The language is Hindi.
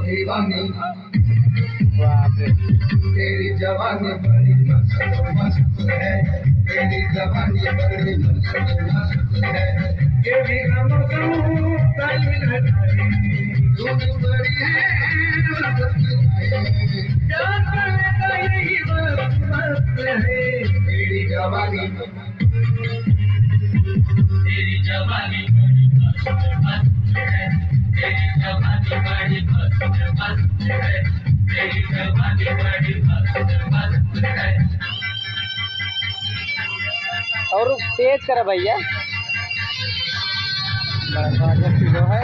दीवानी बाप रे। तेरी जवानी बड़ी मस्त मस्त है, तेरी जवानी बड़ी मस्त मस्त है, ये भी मौसम ताली लगी धूप बड़ी है जान का यही मस्त मस्त है, तेरी जवानी बड़ी मस्त मस्त है, तेरी जवानी बड़ी मस्त मस्त है, तेरी जवानी बड़ी मस्त मस्त है। और तेज करा भैया, किलो है।